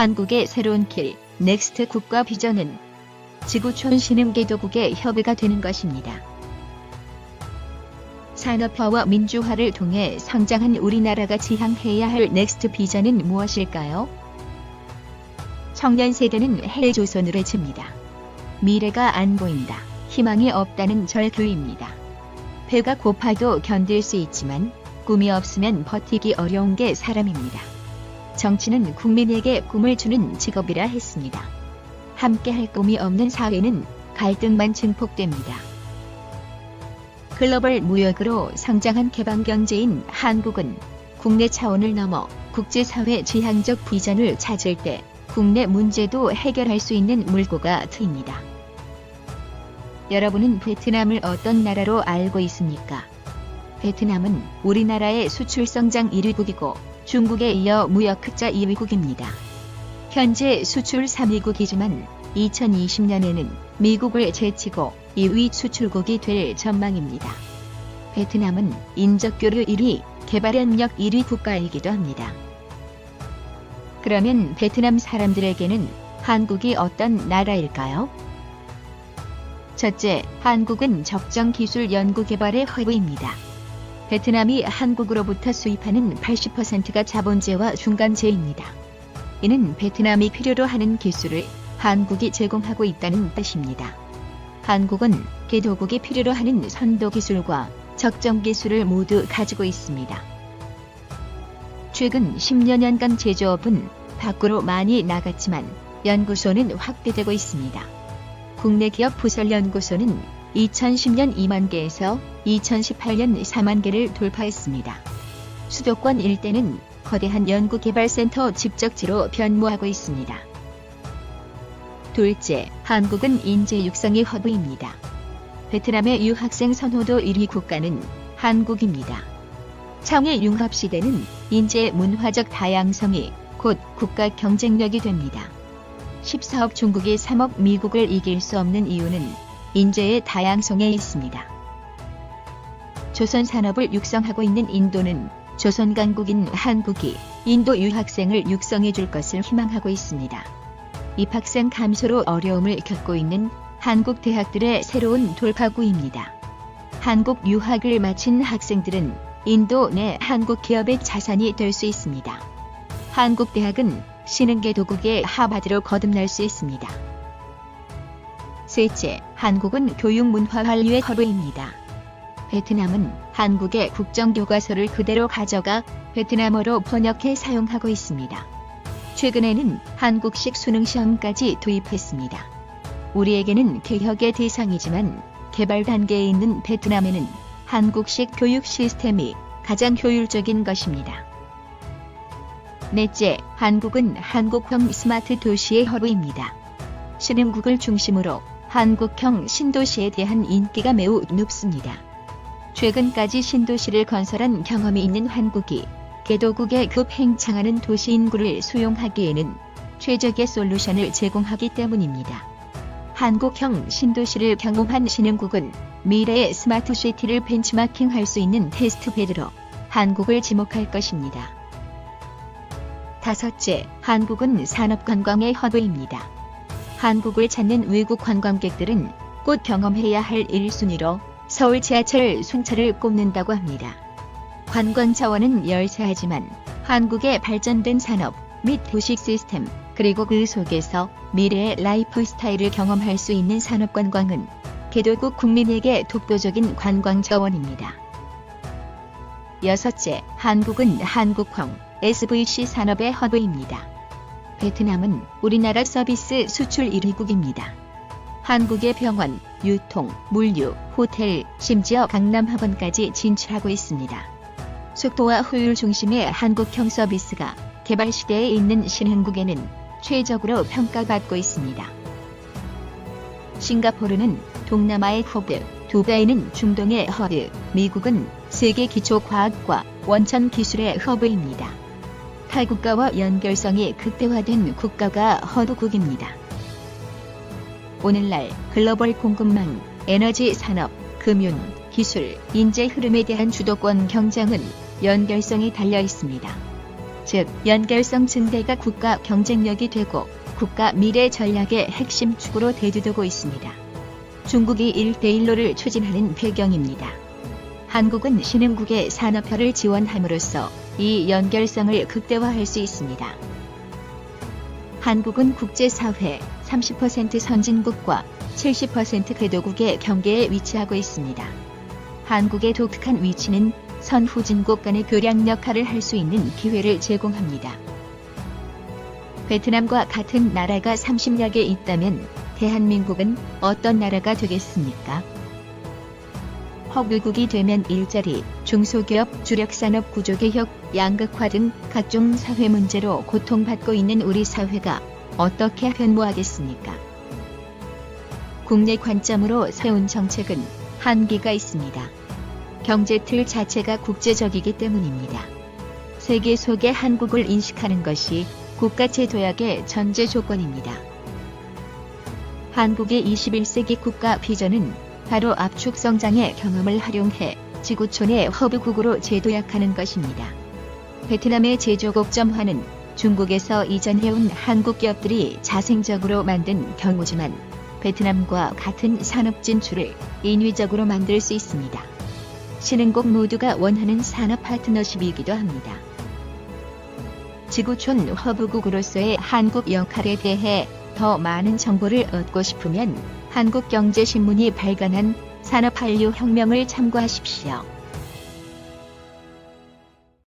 한국의 새로운 길, 넥스트 국가 비전은 지구촌 신흥개도국의 협의가 되는 것입니다. 산업화와 민주화를 통해 성장한 우리나라가 지향해야 할 넥스트 비전은 무엇일까요? 청년 세대는 헬조선을 외칩니다. 미래가 안 보인다, 희망이 없다는 절규입니다. 배가 고파도 견딜 수 있지만 꿈이 없으면 버티기 어려운 게 사람입니다. 정치는 국민에게 꿈을 주는 직업이라 했습니다. 함께할 꿈이 없는 사회는 갈등만 증폭됩니다. 글로벌 무역으로 성장한 개방경제인 한국은 국내 차원을 넘어 국제사회 지향적 비전을 찾을 때 국내 문제도 해결할 수 있는 물꼬가 트입니다. 여러분은 베트남을 어떤 나라로 알고 있습니까? 베트남은 우리나라의 수출 성장 1위국이고 중국에 이어 무역 흑자 2위국입니다. 현재 수출 3위국이지만 2020년에는 미국을 제치고 2위 수출국이 될 전망입니다. 베트남은 인적교류 1위, 개발협력 1위 국가이기도 합니다. 그러면 베트남 사람들에게는 한국이 어떤 나라일까요? 첫째, 한국은 적정 기술 연구 개발의 허브입니다. 베트남이 한국으로부터 수입하는 80%가 자본재와 중간재입니다. 이는 베트남이 필요로 하는 기술을 한국이 제공하고 있다는 뜻입니다. 한국은 개도국이 필요로 하는 선도 기술과 적정 기술을 모두 가지고 있습니다. 최근 10여년간 제조업은 밖으로 많이 나갔지만 연구소는 확대되고 있습니다. 국내 기업 부설 연구소는 2010년 2만 개에서 2018년 4만 개를 돌파했습니다. 수도권 일대는 거대한 연구개발센터 집적지로 변모하고 있습니다. 둘째, 한국은 인재 육성의 허브입니다. 베트남의 유학생 선호도 1위 국가는 한국입니다. 청해 융합시대는 인재 문화적 다양성이 곧 국가 경쟁력이 됩니다. 14억 중국이 3억 미국을 이길 수 없는 이유는 인재의 다양성에 있습니다. 조선 산업을 육성하고 있는 인도는 조선 강국인 한국이 인도 유학생을 육성해 줄 것을 희망하고 있습니다. 입학생 감소로 어려움을 겪고 있는 한국 대학들의 새로운 돌파구입니다. 한국 유학을 마친 학생들은 인도 내 한국 기업의 자산이 될 수 있습니다. 한국 대학은 신흥개도국의 하버드로 거듭날 수 있습니다. 셋째, 한국은 교육 문화 한류의 허브입니다. 베트남은 한국의 국정교과서를 그대로 가져가 베트남어로 번역해 사용하고 있습니다. 최근에는 한국식 수능시험까지 도입했습니다. 우리에게는 개혁의 대상이지만 개발 단계에 있는 베트남에는 한국식 교육 시스템이 가장 효율적인 것입니다. 넷째, 한국은 한국형 스마트 도시의 허브입니다. 신흥국을 중심으로 한국형 신도시에 대한 인기가 매우 높습니다. 최근까지 신도시를 건설한 경험이 있는 한국이 개도국에 급행창하는 도시 인구를 수용하기에는 최적의 솔루션을 제공하기 때문입니다. 한국형 신도시를 경험한 신흥국은 미래의 스마트시티를 벤치마킹할 수 있는 테스트베드로 한국을 지목할 것입니다. 다섯째, 한국은 산업관광의 허브입니다. 한국을 찾는 외국 관광객들은 꼭 경험해야 할 1순위로 서울 지하철 순찰을 꼽는다고 합니다. 관광 자원은 열세하지만 한국의 발전된 산업 및 도시 시스템 그리고 그 속에서 미래의 라이프 스타일을 경험할 수 있는 산업관광은 개도국 국민에게 독보적인 관광 자원입니다. 여섯째, 한국은 한국형 SVC 산업의 허브입니다. 베트남은 우리나라 서비스 수출 1위국입니다. 한국의 병원, 유통, 물류, 호텔, 심지어 강남학원까지 진출하고 있습니다. 속도와 효율 중심의 한국형 서비스가 개발 시대에 있는 신흥국에는 최적으로 평가받고 있습니다. 싱가포르는 동남아의 허브, 두바이는 중동의 허브, 미국은 세계 기초과학과 원천 기술의 허브입니다. 타국가와 연결성이 극대화된 국가가 허브국입니다. 오늘날 글로벌 공급망, 에너지 산업, 금융, 기술, 인재 흐름에 대한 주도권 경쟁은 연결성이 달려 있습니다. 즉 연결성 증대가 국가 경쟁력이 되고 국가 미래 전략의 핵심 축으로 대두되고 있습니다. 중국이 1대1로를 추진하는 배경입니다. 한국은 신흥국의 산업화를 지원함으로써 이 연결성을 극대화할 수 있습니다. 한국은 국제사회 30% 선진국과 70% 개도국의 경계에 위치하고 있습니다. 한국의 독특한 위치는 선후진국 간의 교량 역할을 할 수 있는 기회를 제공합니다. 베트남과 같은 나라가 30여 개 있다면 대한민국은 어떤 나라가 되겠습니까? 허브국이 되면 일자리, 중소기업, 주력산업 구조개혁, 양극화 등 각종 사회 문제로 고통받고 있는 우리 사회가 어떻게 변모하겠습니까? 국내 관점으로 세운 정책은 한계가 있습니다. 경제 틀 자체가 국제적이기 때문입니다. 세계 속의 한국을 인식하는 것이 국가체 도약의 전제 조건입니다. 한국의 21세기 국가 비전은 바로 압축 성장의 경험을 활용해 지구촌의 허브국으로 재도약하는 것입니다. 베트남의 제조 곡점화는 중국에서 이전해온 한국 기업들이 자생적으로 만든 경우지만 베트남과 같은 산업 진출을 인위적으로 만들 수 있습니다. 신흥국 모두가 원하는 산업 파트너십이기도 합니다. 지구촌 허브국으로서의 한국 역할에 대해 더 많은 정보를 얻고 싶으면 한국경제신문이 발간한 산업한류 혁명을 참고하십시오.